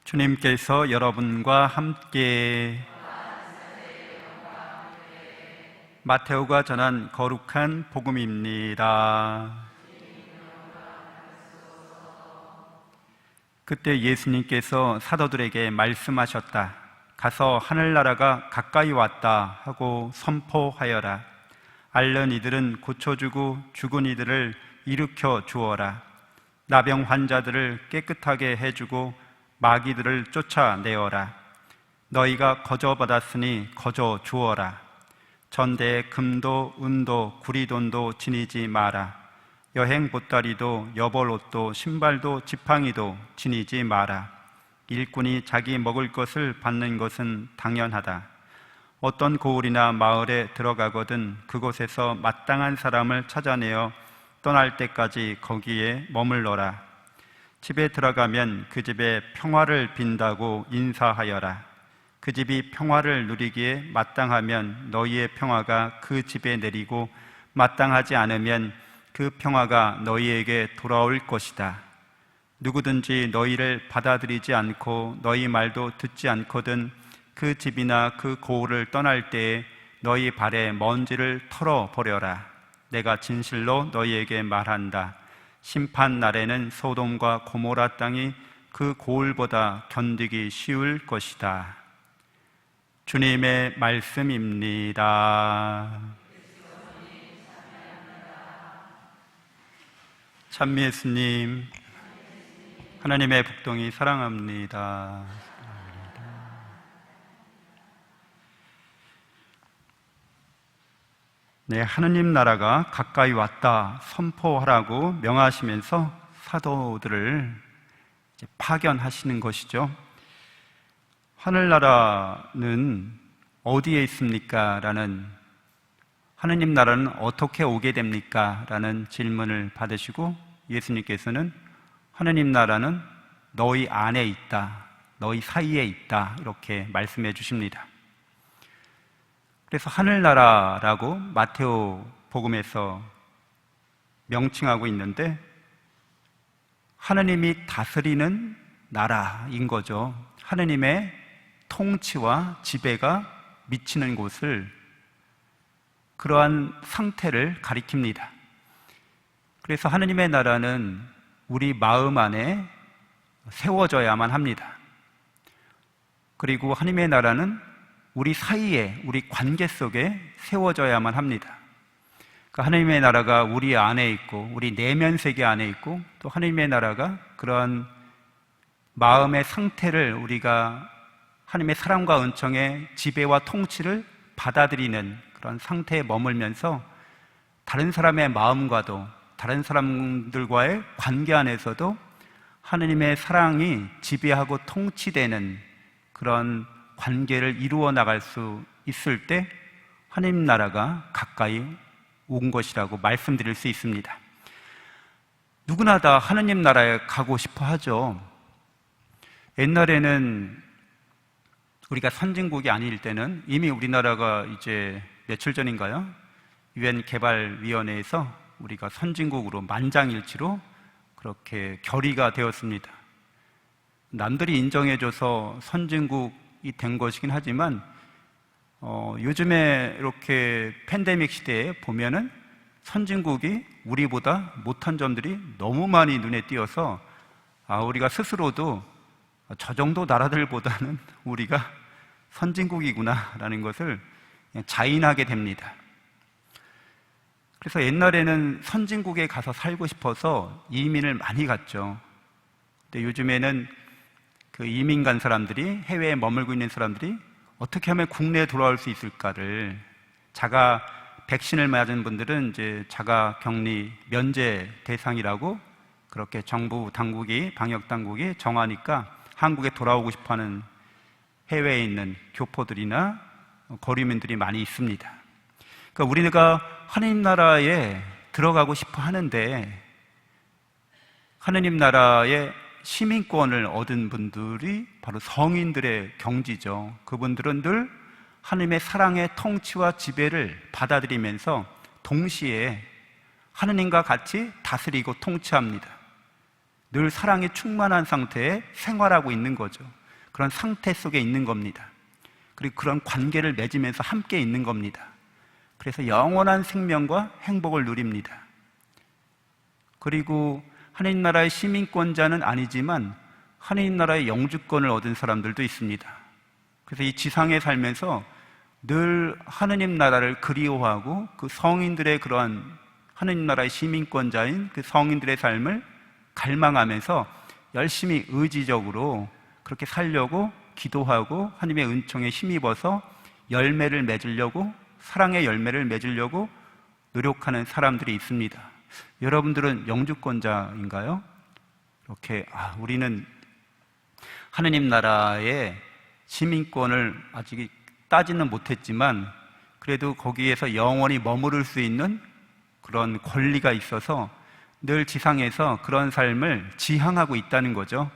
주님께서 여러분과 함께 마테오가 전한 거룩한 복음입니다. 그때 예수님께서 사도들에게 말씀하셨다. 가서 하늘나라가 가까이 왔다 하고 선포하여라. 앓는 이들은 고쳐주고 죽은 이들을 일으켜 주어라. 나병 환자들을 깨끗하게 해주고 마귀들을 쫓아내어라. 너희가 거저받았으니 거저 주어라. 전대에 금도 은도 구리돈도 지니지 마라. 여행 보따리도 여벌옷도 신발도 지팡이도 지니지 마라. 일꾼이 자기 먹을 것을 받는 것은 당연하다. 어떤 고을이나 마을에 들어가거든 그곳에서 마땅한 사람을 찾아내어 떠날 때까지 거기에 머물러라. 집에 들어가면 그 집에 평화를 빈다고 인사하여라. 그 집이 평화를 누리기에 마땅하면 너희의 평화가 그 집에 내리고 마땅하지 않으면 그 평화가 너희에게 돌아올 것이다. 누구든지 너희를 받아들이지 않고 너희 말도 듣지 않거든 그 집이나 그 고을을 떠날 때에 너희 발에 먼지를 털어버려라. 내가 진실로 너희에게 말한다. 심판 날에는 소돔과 고모라 땅이 그 고을보다 견디기 쉬울 것이다. 주님의 말씀입니다. 찬미 예수님, 하나님의 복동이 사랑합니다. 네, 하느님 나라가 가까이 왔다 선포하라고 명하시면서 사도들을 파견하시는 것이죠. 하늘나라는 어디에 있습니까? 라는, 하느님 나라는 어떻게 오게 됩니까? 라는 질문을 받으시고 예수님께서는 하느님 나라는 너희 안에 있다, 너희 사이에 있다, 이렇게 말씀해 주십니다. 그래서 하늘나라라고 마테오 복음에서 명칭하고 있는데 하느님이 다스리는 나라인 거죠. 하느님의 통치와 지배가 미치는 곳을, 그러한 상태를 가리킵니다. 그래서 하느님의 나라는 우리 마음 안에 세워져야만 합니다. 그리고 하느님의 나라는 우리 사이에, 우리 관계 속에 세워져야만 합니다. 그러니까 하느님의 나라가 우리 안에 있고 우리 내면 세계 안에 있고 또 하느님의 나라가 그러한 마음의 상태를 우리가 하느님의 사랑과 은총의 지배와 통치를 받아들이는 그런 상태에 머물면서 다른 사람의 마음과도 다른 사람들과의 관계 안에서도 하느님의 사랑이 지배하고 통치되는 그런 관계를 이루어 나갈 수 있을 때 하느님 나라가 가까이 온 것이라고 말씀드릴 수 있습니다. 누구나 다 하느님 나라에 가고 싶어 하죠. 옛날에는 우리가 선진국이 아닐 때는 이미 우리나라가 이제 며칠 전인가요? UN 개발위원회에서 우리가 선진국으로 만장일치로 그렇게 결의가 되었습니다. 남들이 인정해줘서 선진국이 된 것이긴 하지만 요즘에 이렇게 팬데믹 시대에 보면은 선진국이 우리보다 못한 점들이 너무 많이 눈에 띄어서 우리가 스스로도 저 정도 나라들보다는 우리가 선진국이구나라는 것을 그냥 자인하게 됩니다. 그래서 옛날에는 선진국에 가서 살고 싶어서 이민을 많이 갔죠. 근데 요즘에는 그 이민 간 사람들이, 해외에 머물고 있는 사람들이 어떻게 하면 국내에 돌아올 수 있을까를, 자가 백신을 맞은 분들은 이제 자가 격리 면제 대상이라고 그렇게 정부 당국이, 방역 당국이 정하니까 한국에 돌아오고 싶어하는 해외에 있는 교포들이나 거류민들이 많이 있습니다. 그러니까 우리가 하느님 나라에 들어가고 싶어 하는데 하느님 나라의 시민권을 얻은 분들이 바로 성인들의 경지죠. 그분들은 늘 하느님의 사랑의 통치와 지배를 받아들이면서 동시에 하느님과 같이 다스리고 통치합니다. 늘 사랑이 충만한 상태에 생활하고 있는 거죠. 그런 상태 속에 있는 겁니다. 그리고 그런 관계를 맺으면서 함께 있는 겁니다. 그래서 영원한 생명과 행복을 누립니다. 그리고 하느님 나라의 시민권자는 아니지만 하느님 나라의 영주권을 얻은 사람들도 있습니다. 그래서 이 지상에 살면서 늘 하느님 나라를 그리워하고 그 성인들의 그러한 하느님 나라의 시민권자인 그 성인들의 삶을 갈망하면서 열심히 의지적으로 그렇게 살려고 기도하고 하나님의 은총에 힘입어서 열매를 맺으려고, 사랑의 열매를 맺으려고 노력하는 사람들이 있습니다. 여러분들은 영주권자인가요? 이렇게 우리는 하느님 나라의 시민권을 아직 따지는 못했지만 그래도 거기에서 영원히 머무를 수 있는 그런 권리가 있어서 늘 지상에서 그런 삶을 지향하고 있다는 거죠.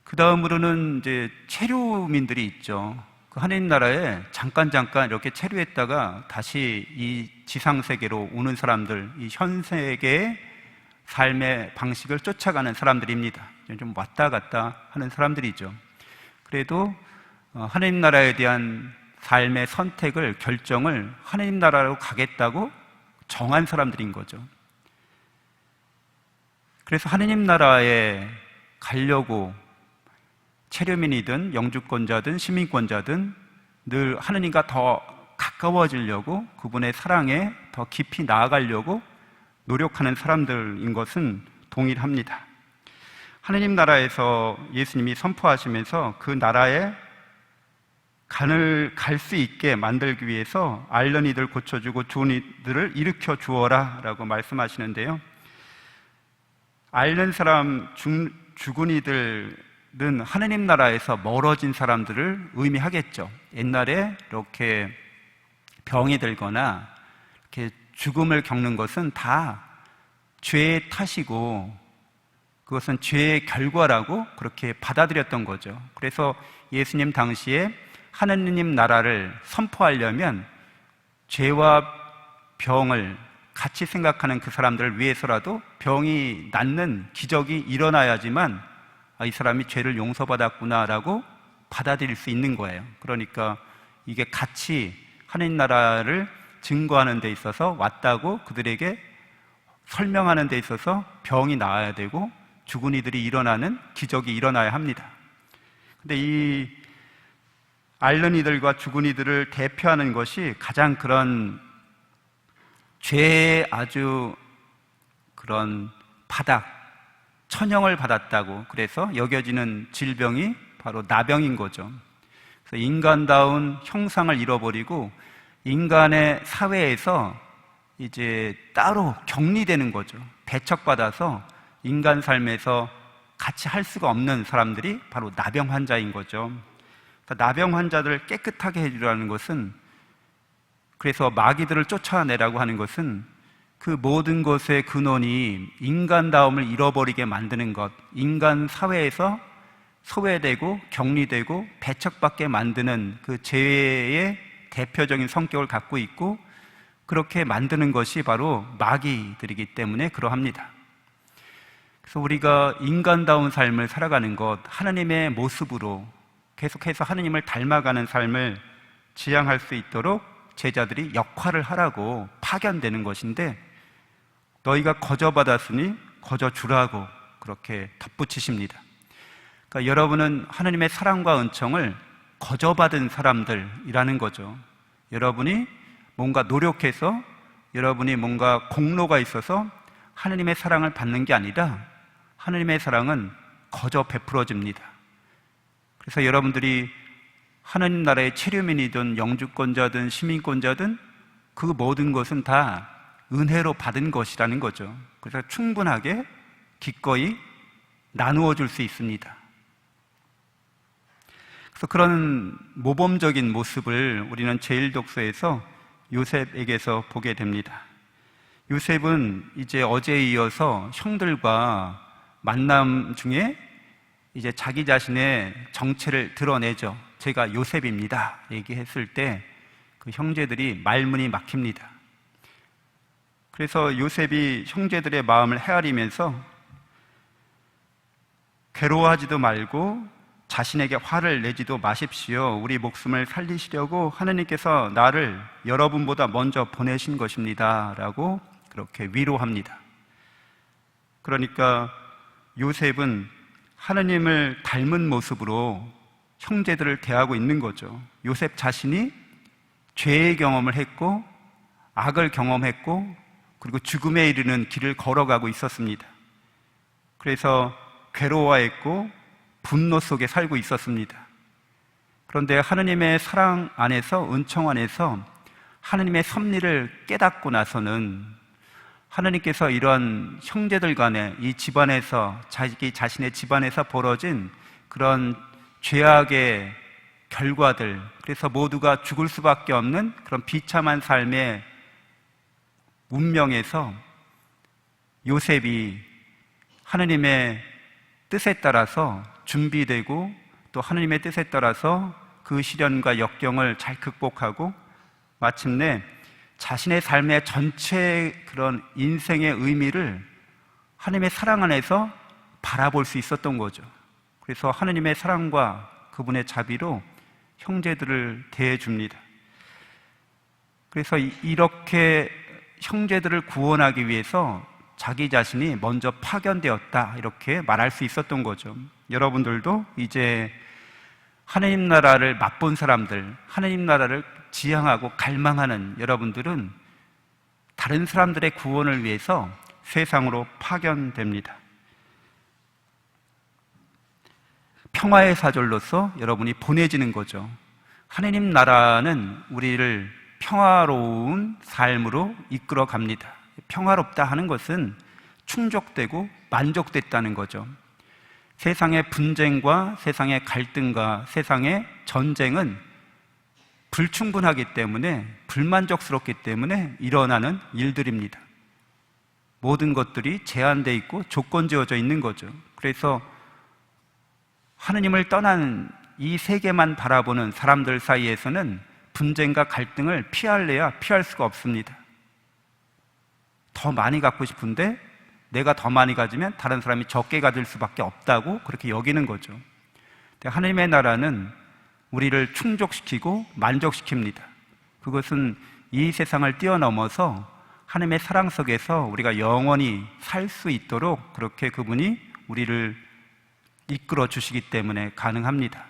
그 다음으로는 이제 체류민들이 있죠. 그 하느님 나라에 잠깐 이렇게 체류했다가 다시 이 지상 세계로 오는 사람들, 이 현 세계의 삶의 방식을 쫓아가는 사람들입니다. 좀 왔다 갔다 하는 사람들이죠. 그래도 하느님 나라에 대한 삶의 선택을, 결정을 하느님 나라로 가겠다고 정한 사람들인 거죠. 그래서 하느님 나라에 가려고 체류민이든 영주권자든 시민권자든 늘 하느님과 더 가까워지려고, 그분의 사랑에 더 깊이 나아가려고 노력하는 사람들인 것은 동일합니다. 하느님 나라에서 예수님이 선포하시면서 그 나라에 갈 수 있게 만들기 위해서 앓는 이들 고쳐주고 죽은 이들을 일으켜 주어라 라고 말씀하시는데요, 앓는 사람, 죽은 이들은 하느님 나라에서 멀어진 사람들을 의미하겠죠. 옛날에 이렇게 병이 들거나 이렇게 죽음을 겪는 것은 다 죄의 탓이고 그것은 죄의 결과라고 그렇게 받아들였던 거죠. 그래서 예수님 당시에 하느님 나라를 선포하려면 죄와 병을 같이 생각하는 그 사람들을 위해서라도 병이 낫는 기적이 일어나야지만 이 사람이 죄를 용서받았구나라고 받아들일 수 있는 거예요. 그러니까 이게 같이 하느님 나라를 증거하는 데 있어서 왔다고 그들에게 설명하는 데 있어서 병이 나아야 되고 죽은 이들이 일어나는 기적이 일어나야 합니다. 근데 이 앓는 이들과 죽은 이들을 대표하는 것이 가장 그런 죄의 아주 그런 바닥, 천형을 받았다고 그래서 여겨지는 질병이 바로 나병인 거죠. 그래서 인간다운 형상을 잃어버리고 인간의 사회에서 이제 따로 격리되는 거죠. 배척받아서 인간 삶에서 같이 할 수가 없는 사람들이 바로 나병 환자인 거죠. 그러니까 나병 환자들을 깨끗하게 해주라는 것은, 그래서 마귀들을 쫓아내라고 하는 것은 그 모든 것의 근원이 인간다움을 잃어버리게 만드는 것, 인간 사회에서 소외되고 격리되고 배척받게 만드는 그 죄의 대표적인 성격을 갖고 있고 그렇게 만드는 것이 바로 마귀들이기 때문에 그러합니다. 그래서 우리가 인간다운 삶을 살아가는 것, 하나님의 모습으로 계속해서 하나님을 닮아가는 삶을 지향할 수 있도록 제자들이 역할을 하라고 파견되는 것인데, 너희가 거저받았으니 거저주라고 그렇게 덧붙이십니다. 그러니까 여러분은 하나님의 사랑과 은총을 거저받은 사람들이라는 거죠. 여러분이 뭔가 노력해서, 여러분이 뭔가 공로가 있어서 하나님의 사랑을 받는 게 아니라 하나님의 사랑은 거저 베풀어집니다. 그래서 여러분들이 하나님 나라의 체류민이든 영주권자든 시민권자든 그 모든 것은 다 은혜로 받은 것이라는 거죠. 그래서 충분하게 기꺼이 나누어 줄 수 있습니다. 그래서 그런 모범적인 모습을 우리는 제1독서에서 요셉에게서 보게 됩니다. 요셉은 이제 어제에 이어서 형들과 만남 중에 이제 자기 자신의 정체를 드러내죠. 제가 요셉입니다 얘기했을 때 그 형제들이 말문이 막힙니다. 그래서 요셉이 형제들의 마음을 헤아리면서 괴로워하지도 말고 자신에게 화를 내지도 마십시오. 우리 목숨을 살리시려고 하느님께서 나를 여러분보다 먼저 보내신 것입니다. 라고 그렇게 위로합니다. 그러니까 요셉은 하느님을 닮은 모습으로 형제들을 대하고 있는 거죠. 요셉 자신이 죄의 경험을 했고 악을 경험했고 그리고 죽음에 이르는 길을 걸어가고 있었습니다. 그래서 괴로워했고 분노 속에 살고 있었습니다. 그런데 하느님의 사랑 안에서, 은총 안에서 하느님의 섭리를 깨닫고 나서는 하느님께서 이런 형제들 간에 이 집안에서, 자기 자신의 집안에서 벌어진 그런 죄악의 결과들, 그래서 모두가 죽을 수밖에 없는 그런 비참한 삶의 운명에서 요셉이 하느님의 뜻에 따라서 준비되고 또 하느님의 뜻에 따라서 그 시련과 역경을 잘 극복하고 마침내 자신의 삶의 전체 그런 인생의 의미를 하느님의 사랑 안에서 바라볼 수 있었던 거죠. 그래서 하느님의 사랑과 그분의 자비로 형제들을 대해줍니다. 그래서 이렇게 형제들을 구원하기 위해서 자기 자신이 먼저 파견되었다, 이렇게 말할 수 있었던 거죠. 여러분들도 이제 하느님 나라를 맛본 사람들, 하느님 나라를 지향하고 갈망하는 여러분들은 다른 사람들의 구원을 위해서 세상으로 파견됩니다. 평화의 사절로서 여러분이 보내지는 거죠. 하느님 나라는 우리를 평화로운 삶으로 이끌어 갑니다. 평화롭다 하는 것은 충족되고 만족됐다는 거죠. 세상의 분쟁과 세상의 갈등과 세상의 전쟁은 불충분하기 때문에, 불만족스럽기 때문에 일어나는 일들입니다. 모든 것들이 제한되어 있고 조건지어져 있는 거죠. 그래서 하느님을 떠난 이 세계만 바라보는 사람들 사이에서는 분쟁과 갈등을 피할래야 피할 수가 없습니다. 더 많이 갖고 싶은데 내가 더 많이 가지면 다른 사람이 적게 가질 수밖에 없다고 그렇게 여기는 거죠. 하느님의 나라는 우리를 충족시키고 만족시킵니다. 그것은 이 세상을 뛰어넘어서 하느님의 사랑 속에서 우리가 영원히 살 수 있도록 그렇게 그분이 우리를 이끌어 주시기 때문에 가능합니다.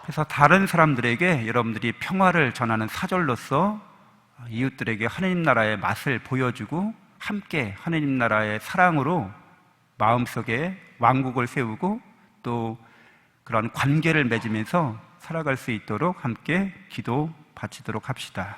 그래서 다른 사람들에게 여러분들이 평화를 전하는 사절로서 이웃들에게 하느님 나라의 맛을 보여주고 함께 하느님 나라의 사랑으로 마음속에 왕국을 세우고 또 그런 관계를 맺으면서 살아갈 수 있도록 함께 기도 바치도록 합시다.